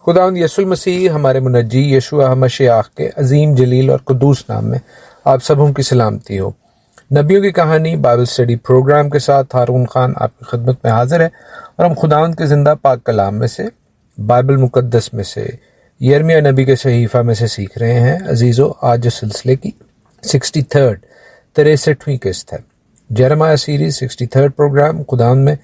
خداوند یسوع المسیح ہمارے منجی یشوع مشیاخ کے عظیم جلیل اور قدوس نام میں آپ سبوں کی سلامتی ہو۔ نبیوں کی کہانی بائبل اسٹڈی پروگرام کے ساتھ ہارون خان آپ کی خدمت میں حاضر ہے، اور ہم خداوند کے زندہ پاک کلام میں سے، بائبل مقدس میں سے، یرمیہ نبی کے صحیفہ میں سے سیکھ رہے ہیں۔ عزیزو، آج اس سلسلے کی 63ویں قسط ہے، جرمیہ سیریز 63 پروگرام۔ خداوند میں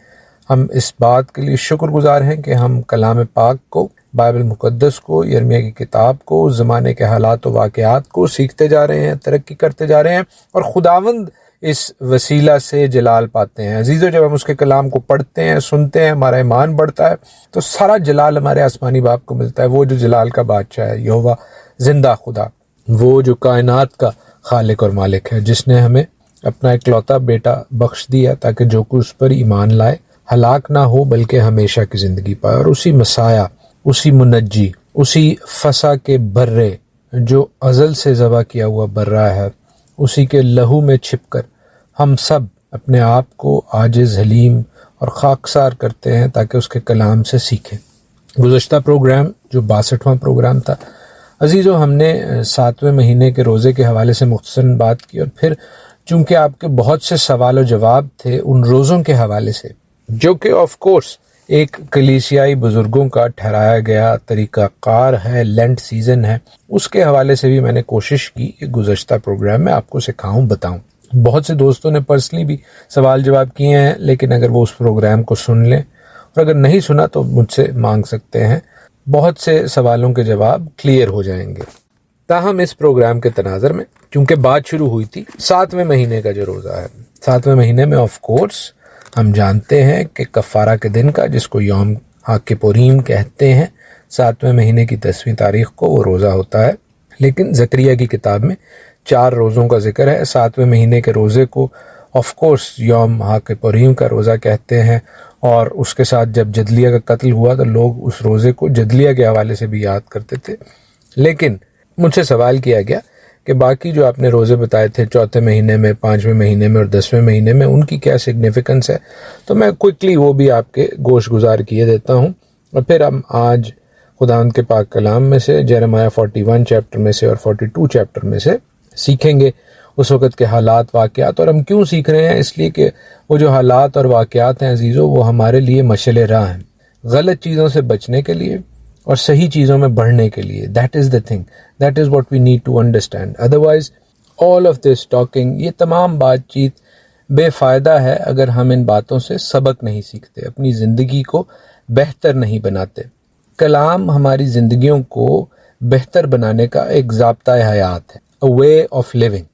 ہم اس بات کے لیے شکر گزار ہیں کہ ہم کلام پاک کو، بائبل مقدس کو، یرمیہ کی کتاب کو، اس زمانے کے حالات و واقعات کو سیکھتے جا رہے ہیں، ترقی کرتے جا رہے ہیں، اور خداوند اس وسیلہ سے جلال پاتے ہیں۔ عزیزو، جب ہم اس کے کلام کو پڑھتے ہیں، سنتے ہیں، ہمارا ایمان بڑھتا ہے، تو سارا جلال ہمارے آسمانی باپ کو ملتا ہے، وہ جو جلال کا بادشاہ ہے، یہوہ زندہ خدا، وہ جو کائنات کا خالق اور مالک ہے، جس نے ہمیں اپنا اکلوتا بیٹا بخش دیا تاکہ جو کوئی اس پر ایمان لائے ہلاک نہ ہو بلکہ ہمیشہ کی زندگی پائے۔ اور اسی مسایہ، اسی منجی، اسی فسا کے برے جو ازل سے ذبح کیا ہوا برہ ہے، اسی کے لہو میں چھپ کر ہم سب اپنے آپ کو عاجز، حلیم اور خاکسار کرتے ہیں تاکہ اس کے کلام سے سیکھیں۔ گزشتہ پروگرام جو 62واں پروگرام تھا، عزیزو، ہم نے 7ویں مہینے کے روزے کے حوالے سے مختصراً بات کی، اور پھر چونکہ آپ کے بہت سے سوال و جواب تھے ان روزوں کے حوالے سے، جو کہ آف کورس ایک کلیسیائی بزرگوں کا ٹھہرایا گیا طریقہ کار ہے، لینٹ سیزن ہے، اس کے حوالے سے بھی میں نے کوشش کی کہ گزشتہ پروگرام میں آپ کو سکھاؤں، بتاؤں۔ بہت سے دوستوں نے پرسنلی بھی سوال جواب کیے ہیں، لیکن اگر وہ اس پروگرام کو سن لیں، اور اگر نہیں سنا تو مجھ سے مانگ سکتے ہیں، بہت سے سوالوں کے جواب کلیئر ہو جائیں گے۔ تاہم اس پروگرام کے تناظر میں چونکہ بات شروع ہوئی تھی 7ویں مہینے کا جو روزہ ہے، 7ویں مہینے میں آف کورس ہم جانتے ہیں کہ کفارہ کے دن کا، جس کو یوم حق پوریم کہتے ہیں، 7ویں مہینے کی 10ویں تاریخ کو وہ روزہ ہوتا ہے۔ لیکن زکریا کی کتاب میں 4 روزوں کا ذکر ہے۔ 7ویں مہینے کے روزے کو آف کورس یوم حق پوریم کا روزہ کہتے ہیں، اور اس کے ساتھ جب جدلیہ کا قتل ہوا تو لوگ اس روزے کو جدلیہ کے حوالے سے بھی یاد کرتے تھے۔ لیکن مجھ سے سوال کیا گیا کہ باقی جو آپ نے روزے بتائے تھے 4تھے مہینے میں، 5ویں مہینے میں اور 10ویں مہینے میں، ان کی کیا سگنیفیکنس ہے؟ تو میں کوئکلی وہ بھی آپ کے گوش گزار کیے دیتا ہوں، اور پھر ہم آج خداوند کے پاک کلام میں سے، جرمیہ 41 چیپٹر میں سے اور 42 چیپٹر میں سے سیکھیں گے اس وقت کے حالات، واقعات۔ اور ہم کیوں سیکھ رہے ہیں؟ اس لیے کہ وہ جو حالات اور واقعات ہیں عزیزو، وہ ہمارے لیے مشعل راہ ہیں، غلط چیزوں سے بچنے کے لیے اور صحیح چیزوں میں بڑھنے کے لیے۔ That is the thing, that is what we need to understand. Otherwise all of this talking، یہ تمام بات چیت بے فائدہ ہے اگر ہم ان باتوں سے سبق نہیں سیکھتے، اپنی زندگی کو بہتر نہیں بناتے۔ کلام ہماری زندگیوں کو بہتر بنانے کا ایک ضابطۂ حیات ہے، a way of living،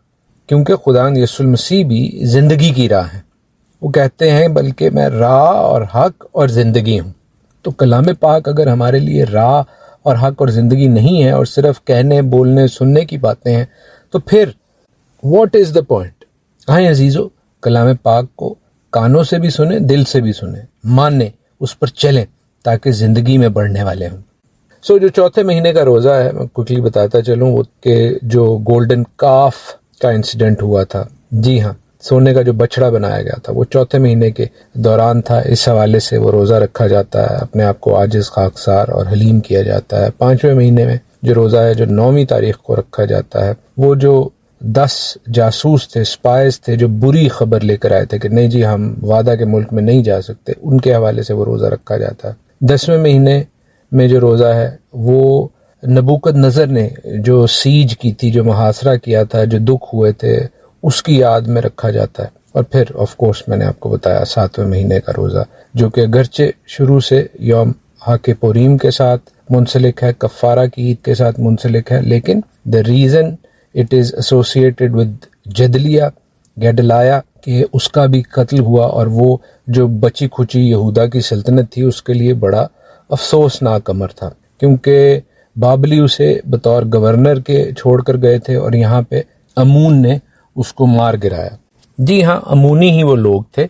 کیونکہ خداوند یسوع المسیح بھی زندگی کی راہ ہے۔ وہ کہتے ہیں بلکہ میں راہ اور حق اور زندگی ہوں۔ تو کلام پاک اگر ہمارے لیے راہ اور حق اور زندگی نہیں ہے، اور صرف کہنے، بولنے، سننے کی باتیں ہیں، تو پھر واٹ از دا پوائنٹ؟ آئیں عزیزو، کلام پاک کو کانوں سے بھی سنیں، دل سے بھی سنیں، مانیں، اس پر چلیں تاکہ زندگی میں بڑھنے والے ہوں۔ جو 4تھے مہینے کا روزہ ہے، میں کوئکلی بتاتا چلوں وہ کہ جو گولڈن کاف کا انسیڈنٹ ہوا تھا، جی ہاں، سونے کا جو بچڑا بنایا گیا تھا، وہ 4تھے مہینے کے دوران تھا۔ اس حوالے سے وہ روزہ رکھا جاتا ہے، اپنے آپ کو عاجز، خاکسار اور حلیم کیا جاتا ہے۔ 5ویں مہینے میں جو روزہ ہے، جو 9ویں تاریخ کو رکھا جاتا ہے، وہ جو 10 جاسوس تھے، سپائز تھے، جو بری خبر لے کر آئے تھے کہ نہیں جی ہم وعدہ کے ملک میں نہیں جا سکتے، ان کے حوالے سے وہ روزہ رکھا جاتا ہے۔ 10ویں مہینے میں جو روزہ ہے، وہ نبوکد نظر نے جو سیج کی تھی، جو محاصرہ کیا تھا، جو دکھ ہوئے تھے، اس کی یاد میں رکھا جاتا ہے۔ اور پھر آف کورس میں نے آپ کو بتایا 7ویں مہینے کا روزہ، جو کہ اگرچہ شروع سے یوم حق پوریم کے ساتھ منسلک ہے، کفارہ کی عید کے ساتھ منسلک ہے، لیکن the reason it is associated with جدلیہ، گیڈلایا، کہ اس کا بھی قتل ہوا، اور وہ جو بچی کھچی یہودا کی سلطنت تھی اس کے لیے بڑا افسوسناک امر تھا، کیونکہ بابلی اسے بطور گورنر کے چھوڑ کر گئے تھے، اور یہاں پہ امون نے اس کو مار گرایا۔ جی ہاں، امونی ہی وہ لوگ تھے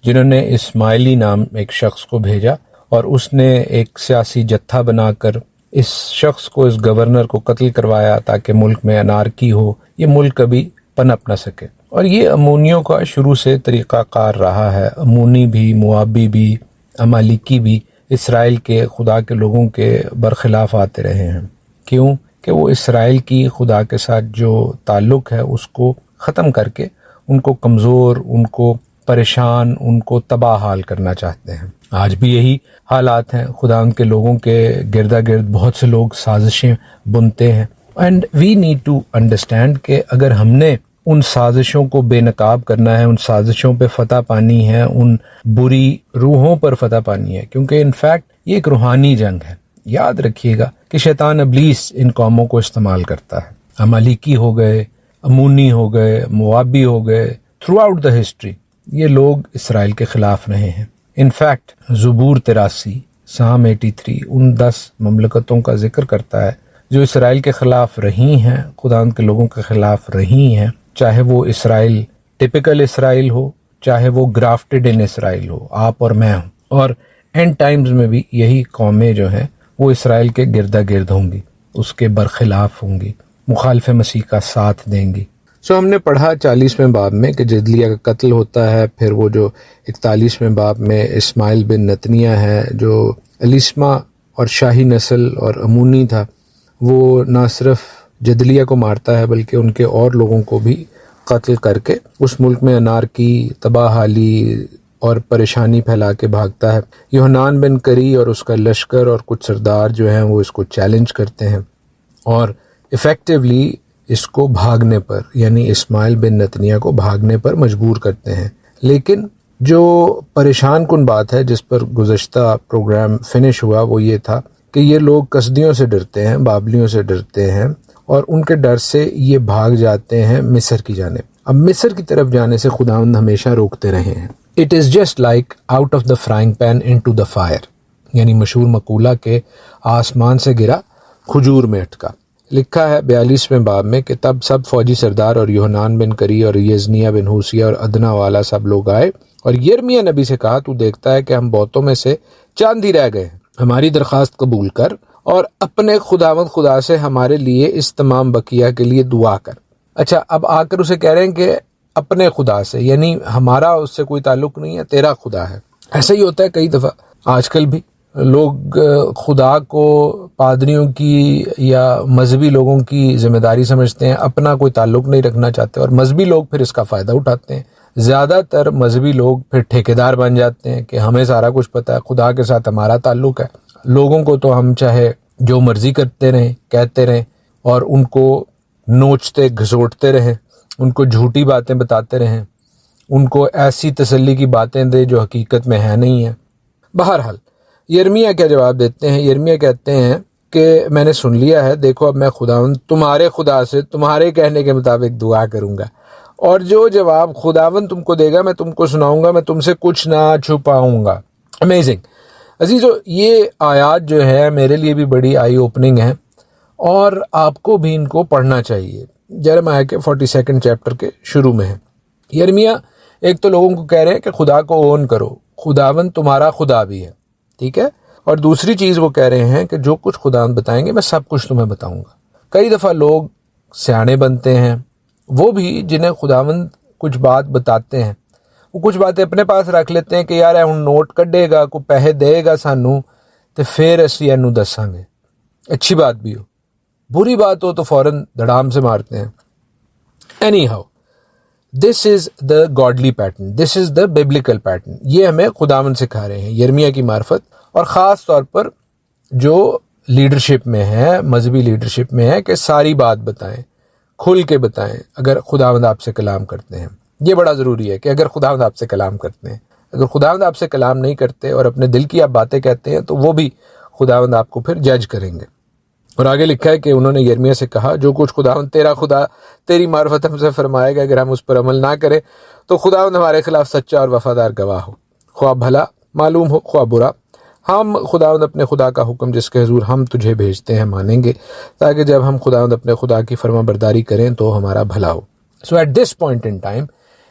جنہوں نے اسماعیلی نام ایک شخص کو بھیجا، اور اس نے ایک سیاسی جتھا بنا کر اس شخص کو، اس گورنر کو قتل کروایا تاکہ ملک میں انارکی ہو، یہ ملک کبھی پنپ نہ سکے۔ اور یہ امونیوں کا شروع سے طریقہ کار رہا ہے، امونی بھی، موابی بھی، امالیکی بھی، اسرائیل کے خدا کے لوگوں کے برخلاف آتے رہے ہیں۔ کیوں؟ کہ وہ اسرائیل کی خدا کے ساتھ جو تعلق ہے اس کو ختم کر کے ان کو کمزور، ان کو پریشان، ان کو تباہ حال کرنا چاہتے ہیں۔ آج بھی یہی حالات ہیں، خدا ان کے لوگوں کے گردا گرد بہت سے لوگ سازشیں بنتے ہیں، and we need to understand کہ اگر ہم نے ان سازشوں کو بے نقاب کرنا ہے، ان سازشوں پہ فتح پانی ہے، ان بری روحوں پر فتح پانی ہے، کیونکہ انفیکٹ یہ ایک روحانی جنگ ہے۔ یاد رکھیے گا کہ شیطان ابلیس ان قوموں کو استعمال کرتا ہے۔ عمالیکی ہو گئے، امونی ہو گئے، موابی ہو گئے، تھرو آؤٹ دا ہسٹری یہ لوگ اسرائیل کے خلاف رہے ہیں۔ انفیکٹ زبور 83، سام 83 ان 10 مملکتوں کا ذکر کرتا ہے جو اسرائیل کے خلاف رہی ہیں، خدا ان کے لوگوں کے خلاف رہی ہیں، چاہے وہ اسرائیل ٹپیکل اسرائیل ہو، چاہے وہ گرافٹڈ ان اسرائیل ہو، آپ اور میں ہوں، اور اینڈ ٹائمز میں بھی یہی قومیں جو ہیں وہ اسرائیل کے گردا گرد ہوں گی، اس کے برخلاف ہوں گی، مخالف مسیح کا ساتھ دیں گی۔ ہم نے پڑھا 40ویں باب میں کہ جدلیہ کا قتل ہوتا ہے، پھر وہ جو 41ویں باب میں اسماعیل بن نتنیہ ہے جو الیسما اور شاہی نسل اور امونی تھا، وہ نہ صرف جدلیہ کو مارتا ہے بلکہ ان کے اور لوگوں کو بھی قتل کر کے اس ملک میں انارکی، تباہ حالی اور پریشانی پھیلا کے بھاگتا ہے۔ یوحنان بن کری اور اس کا لشکر اور کچھ سردار جو ہیں وہ اس کو چیلنج کرتے ہیں اور ایفیکٹولی اس کو بھاگنے پر، یعنی اسماعیل بن نتنیہ کو بھاگنے پر مجبور کرتے ہیں۔ لیکن جو پریشان کن بات ہے جس پر گزشتہ پروگرام فنش ہوا وہ یہ تھا کہ یہ لوگ کسدیوں سے ڈرتے ہیں، بابلیوں سے ڈرتے ہیں، اور ان کے ڈر سے یہ بھاگ جاتے ہیں مصر کی جانب۔ اب مصر کی طرف جانے سے خداوند ہمیشہ روکتے رہے ہیں۔ It is just like out of the frying pan into the fire، یعنی مشہور مقولہ کہ آسمان سے گرا کھجور میں اٹکا۔ لکھا ہے 42ویں باب میں کہ تب سب فوجی سردار اور یوحنان بن کری اور یزنیہ بن حوسیہ اور ادنا والا سب لوگ آئے اور یرمیہ نبی سے کہا، تو دیکھتا ہے کہ ہم بہتوں میں سے چند ہی رہ گئے ہیں، ہماری درخواست قبول کر اور اپنے خداوند خدا سے ہمارے لیے اس تمام بقیہ کے لیے دعا کر۔ اچھا، اب آ کر اسے کہہ رہے ہیں کہ اپنے خدا سے، یعنی ہمارا اس سے کوئی تعلق نہیں ہے، تیرا خدا ہے۔ ایسا ہی ہوتا ہے کئی دفعہ آج کل بھی، لوگ خدا کو پادریوں کی یا مذہبی لوگوں کی ذمہ داری سمجھتے ہیں، اپنا کوئی تعلق نہیں رکھنا چاہتے، اور مذہبی لوگ پھر اس کا فائدہ اٹھاتے ہیں۔ زیادہ تر مذہبی لوگ پھر ٹھیکیدار بن جاتے ہیں کہ ہمیں سارا کچھ پتہ ہے، خدا کے ساتھ ہمارا تعلق ہے، لوگوں کو تو ہم چاہے جو مرضی کرتے رہیں، کہتے رہیں، اور ان کو نوچتے گھسوٹتے رہیں، ان کو جھوٹی باتیں بتاتے رہیں، ان کو ایسی تسلی کی باتیں دیں جو حقیقت میں ہے نہیں ہیں۔ بہرحال یرمیہ کیا جواب دیتے ہیں؟ یرمیہ کہتے ہیں کہ میں نے سن لیا ہے، دیکھو اب میں خداوند تمہارے خدا سے تمہارے کہنے کے مطابق دعا کروں گا، اور جو جواب خداوند تم کو دے گا میں تم کو سناؤں گا، میں تم سے کچھ نہ چھپاؤں گا۔ امیزنگ عزیزو، یہ آیات جو ہے میرے لیے بھی بڑی آئی اوپننگ ہے، اور آپ کو بھی ان کو پڑھنا چاہیے۔ یرمیہ کے 42 چیپٹر کے شروع میں ہے۔ یرمیہ ایک تو لوگوں کو کہہ رہے ہیں کہ خدا کو اون کرو، خداوند تمہارا خدا بھی ہے، ٹھیک ہے، اور دوسری چیز وہ کہہ رہے ہیں کہ جو کچھ خداوند بتائیں گے میں سب کچھ تمہیں بتاؤں گا۔ کئی دفعہ لوگ سیانے بنتے ہیں، وہ بھی جنہیں خداوند کچھ بات بتاتے ہیں، وہ کچھ باتیں اپنے پاس رکھ لیتے ہیں کہ یار ہن نوٹ کڈے گا، کوئی پیسے دے گا سانوں تے پھر اسی اینوں دساں گے۔ اچھی بات بھی ہو، بری بات ہو تو فوراً دھڑام سے مارتے ہیں۔ Any how, this is the godly pattern, this is the Biblical pattern. یہ ہمیں خداوند سکھا رہے ہیں یرمیہ کی معرفت، اور خاص طور پر جو لیڈرشپ میں ہے، مذہبی لیڈرشپ میں ہے، کہ ساری بات بتائیں، کھل کے بتائیں اگر خداوند آپ سے کلام کرتے ہیں۔ یہ بڑا ضروری ہے کہ اگر خداوند آپ سے کلام کرتے ہیں، اگر خداوند آپ سے کلام نہیں کرتے اور اپنے دل کی آپ باتیں کہتے ہیں تو وہ بھی خداوند آپ کو پھر جج کریں گے۔ اور آگے لکھا ہے کہ انہوں نے یرمیہ سے کہا، جو کچھ خداوند تیرا خدا تیری معرفت ہم سے فرمائے گا، اگر ہم اس پر عمل نہ کریں تو خداوند ہمارے خلاف سچا اور وفادار گواہ ہو، خواہ بھلا معلوم ہو خواہ برا، ہم خداوند اپنے خدا کا حکم جس کے حضور ہم تجھے بھیجتے ہیں مانیں گے، تاکہ جب ہم خداوند اپنے خدا کی فرما برداری کریں تو ہمارا بھلا ہو۔ So at this point in time,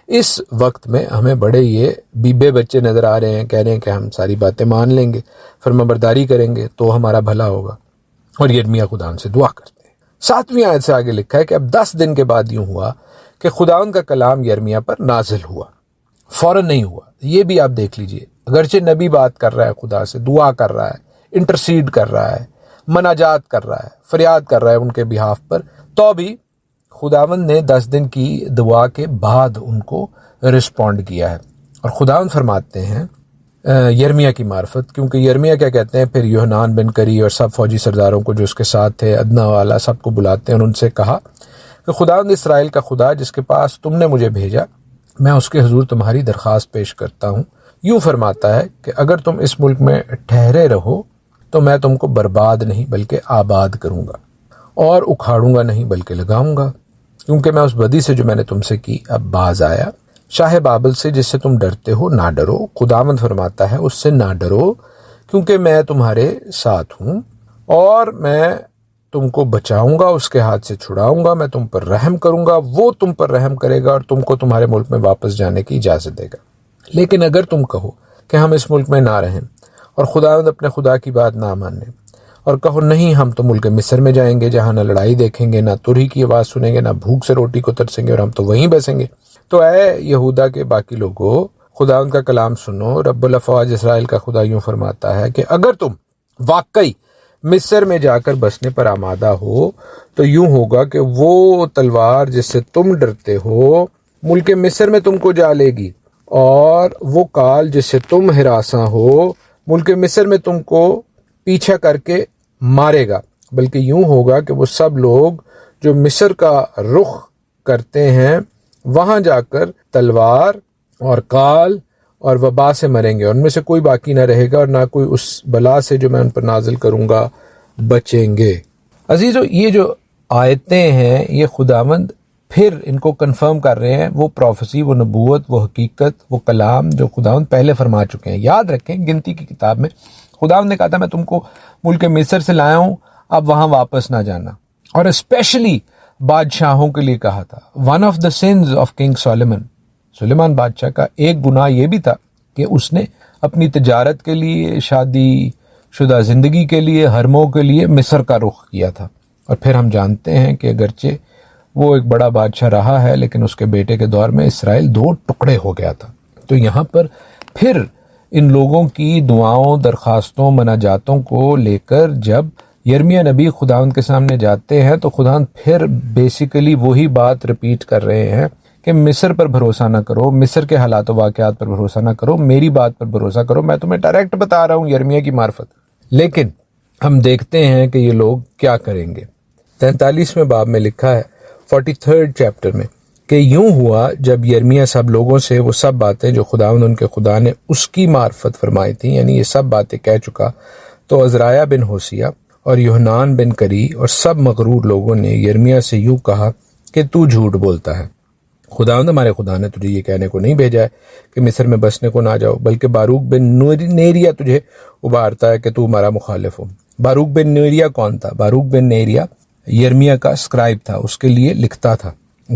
اس وقت میں ہمیں بڑے یہ بیبے بچے نظر آ رہے ہیں، کہہ رہے ہیں کہ ہم ساری باتیں مان لیں گے، فرما برداری کریں گے تو ہمارا بھلا ہوگا، اور یرمیہ خداوند سے دعا کرتے ہیں۔ 7ویں آیت سے آگے لکھا ہے کہ اب 10 دن کے بعد یوں ہوا کہ خداوند کا کلام یرمیہ پر نازل ہوا، فوراً نہیں ہوا. یہ بھی آپ دیکھ لیجئے, اگرچہ نبی بات کر رہا ہے خدا سے, دعا کر رہا ہے, انٹرسیڈ کر رہا ہے, مناجات کر رہا ہے, فریاد کر رہا ہے ان کے بہاف پر, تو بھی خداوند نے 10 دن کی دعا کے بعد ان کو رسپونڈ کیا ہے. اور خداوند فرماتے ہیں یرمیہ کی معرفت, کیونکہ یرمیہ کیا کہتے ہیں, پھر یوحنان بن کری اور سب فوجی سرداروں کو جو اس کے ساتھ تھے, ادنا والا, سب کو بلاتے ہیں اور ان سے کہا کہ خداوند اسرائیل کا خدا جس کے پاس تم نے مجھے بھیجا, میں اس کے حضور تمہاری درخواست پیش کرتا ہوں. یوں فرماتا ہے کہ اگر تم اس ملک میں ٹھہرے رہو تو میں تم کو برباد نہیں بلکہ آباد کروں گا, اور اکھاڑوں گا نہیں بلکہ لگاؤں گا, کیونکہ میں اس بدی سے جو میں نے تم سے کی اب باز آیا. شاہ بابل سے جس سے تم ڈرتے ہو نہ ڈرو, خداوند فرماتا ہے اس سے نہ ڈرو, کیونکہ میں تمہارے ساتھ ہوں اور میں تم کو بچاؤں گا, اس کے ہاتھ سے چھڑاؤں گا, میں تم پر رحم کروں گا, وہ تم پر رحم کرے گا اور تم کو تمہارے ملک میں واپس جانے کی اجازت دے گا. لیکن اگر تم کہو کہ ہم اس ملک میں نہ رہیں اور خداوند اپنے خدا کی بات نہ مانیں اور کہو نہیں ہم تو ملک مصر میں جائیں گے جہاں نہ لڑائی دیکھیں گے, نہ ترہی کی آواز سنیں گے, نہ بھوک سے روٹی کو ترسیں گے اور ہم تو وہیں بسیں گے, تو اے یہودا کے باقی لوگوں خداوند کا کلام سنو. رب الافواج اسرائیل کا خدا یوں فرماتا ہے کہ اگر تم واقعی مصر میں جا کر بسنے پر آمادہ ہو تو یوں ہوگا کہ وہ تلوار جس سے تم ڈرتے ہو ملک مصر میں تم کو جا لے گی, اور وہ کال جس سے تم ہراساں ہو ملک مصر میں تم کو پیچھا کر کے مارے گا. بلکہ یوں ہوگا کہ وہ سب لوگ جو مصر کا رخ کرتے ہیں وہاں جا کر تلوار اور کال اور وبا سے مریں گے, اور ان میں سے کوئی باقی نہ رہے گا اور نہ کوئی اس بلا سے جو میں ان پر نازل کروں گا بچیں گے. عزیزو, یہ جو آیتیں ہیں یہ خداوند پھر ان کو کنفرم کر رہے ہیں, وہ پروفیسی, وہ نبوت, وہ حقیقت, وہ کلام جو خداوند پہلے فرما چکے ہیں. یاد رکھیں گنتی کی کتاب میں خداوند نے کہا تھا میں تم کو ملک مصر سے لایا ہوں, اب وہاں واپس نہ جانا, اور اسپیشلی بادشاہوں کے لیے کہا تھا. One of the sons of King Sulaiman بادشاہ کا ایک گناہ یہ بھی تھا کہ اس نے اپنی تجارت کے لیے, شادی شدہ زندگی کے لیے, حرموں کے لیے مصر کا رخ کیا تھا. اور پھر ہم جانتے ہیں کہ اگرچہ وہ ایک بڑا بادشاہ رہا ہے لیکن اس کے بیٹے کے دور میں اسرائیل 2 ٹکڑے ہو گیا تھا. تو یہاں پر پھر ان لوگوں کی دعاؤں, درخواستوں, مناجاتوں کو لے کر جب یرمیہ نبی خداوند کے سامنے جاتے ہیں تو خداوند پھر بیسیکلی وہی بات ریپیٹ کر رہے ہیں کہ مصر پر بھروسہ نہ کرو, مصر کے حالات و واقعات پر بھروسہ نہ کرو, میری بات پر بھروسہ کرو. میں تمہیں ڈائریکٹ بتا رہا ہوں یرمیہ کی معرفت. لیکن ہم دیکھتے ہیں کہ یہ لوگ کیا کریں گے. 43ویں باب میں لکھا ہے 43rd چیپٹر میں کہ یوں ہوا جب یرمیہ سب لوگوں سے وہ سب باتیں جو خداوند ان کے خدا نے اس کی معرفت فرمائی تھیں, یعنی یہ سب باتیں کہہ چکا, تو عزرایہ بن ہوسیہ اور یوحنان بن کری اور سب مغرور لوگوں نے یرمیہ سے یوں کہا کہ تو جھوٹ بولتا ہے. خداوند ہمارے خدا نے تجھے یہ کہنے کو نہیں بھیجا ہے کہ مصر میں بسنے کو نہ جاؤ, بلکہ باروک بن نیریہ تجھے ابھارتا ہے کہ تو ہمارا مخالف ہو. باروک بن نیریہ کون تھا؟ باروک بن نیریہ یرمیہ کا اسکرائب تھا, اس کے لیے لکھتا تھا.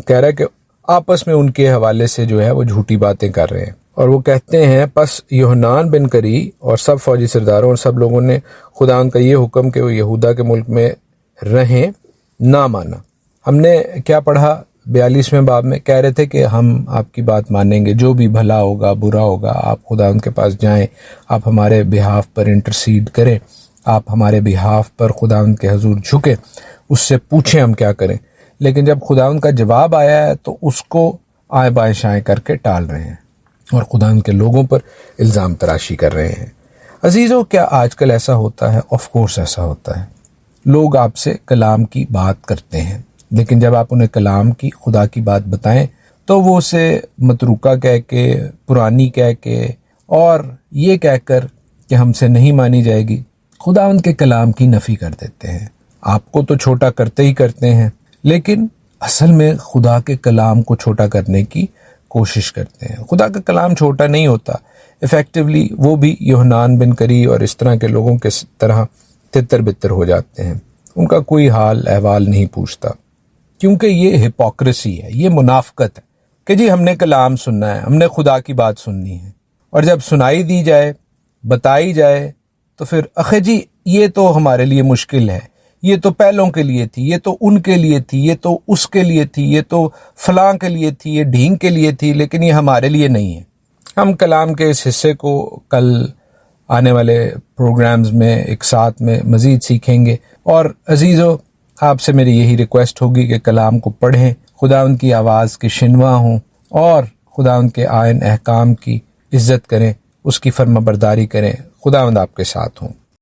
کہہ رہا ہے کہ آپس میں ان کے حوالے سے جو ہے وہ جھوٹی باتیں کر رہے ہیں, اور وہ کہتے ہیں پس یوحنان بن کری اور سب فوجی سرداروں اور سب لوگوں نے خداوند کا یہ حکم کہ وہ یہودا کے ملک میں رہیں نہ مانا. ہم نے کیا پڑھا 42ویں باب میں؟ کہہ رہے تھے کہ ہم آپ کی بات مانیں گے, جو بھی بھلا ہوگا برا ہوگا آپ خداوند کے پاس جائیں, آپ ہمارے بہاف پر انٹرسیڈ کریں, آپ ہمارے بہاف پر خداوند کے حضور جھکیں, اس سے پوچھیں ہم کیا کریں. لیکن جب خداوند کا جواب آیا ہے تو اس کو آئیں بائیں شائیں کر کے ٹال رہے ہیں اور خداوند کے لوگوں پر الزام تراشی کر رہے ہیں. عزیزو, کیا آج کل ایسا ہوتا ہے؟ آف کورس ایسا ہوتا ہے. لوگ آپ سے کلام کی بات کرتے ہیں, لیکن جب آپ انہیں کلام کی, خدا کی بات بتائیں تو وہ اسے متروکہ کہہ کے, پرانی کہہ کے اور یہ کہہ کر کہ ہم سے نہیں مانی جائے گی, خداوند کے کلام کی نفی کر دیتے ہیں. آپ کو تو چھوٹا کرتے ہی کرتے ہیں, لیکن اصل میں خدا کے کلام کو چھوٹا کرنے کی کوشش کرتے ہیں. خدا کا کلام چھوٹا نہیں ہوتا. ایفیکٹولی وہ بھی یوحنان بن کری اور اس طرح کے لوگوں کے طرح تتر بتر ہو جاتے ہیں. ان کا کوئی حال احوال نہیں پوچھتا, کیونکہ یہ ہپوکریسی ہے, یہ منافقت ہے کہ جی ہم نے کلام سننا ہے, ہم نے خدا کی بات سننی ہے, اور جب سنائی دی جائے, بتائی جائے تو پھر اخے جی یہ تو ہمارے لیے مشکل ہے, یہ تو پہلوں کے لیے تھی, یہ تو ان کے لیے تھی, یہ تو اس کے لیے تھی, یہ تو فلاں کے لیے تھی, یہ ڈھینگ کے لیے تھی, لیکن یہ ہمارے لیے نہیں ہے. ہم کلام کے اس حصے کو کل آنے والے پروگرامز میں ایک ساتھ میں مزید سیکھیں گے، اور عزیزو آپ سے میری یہی ریکویسٹ ہوگی کہ کلام کو پڑھیں، خدا ان کی آواز کے شنوا ہوں، اور خدا ان کے آئین احکام کی عزت کریں، اس کی فرما برداری کریں۔ خداوند آپ کے ساتھ ہوں۔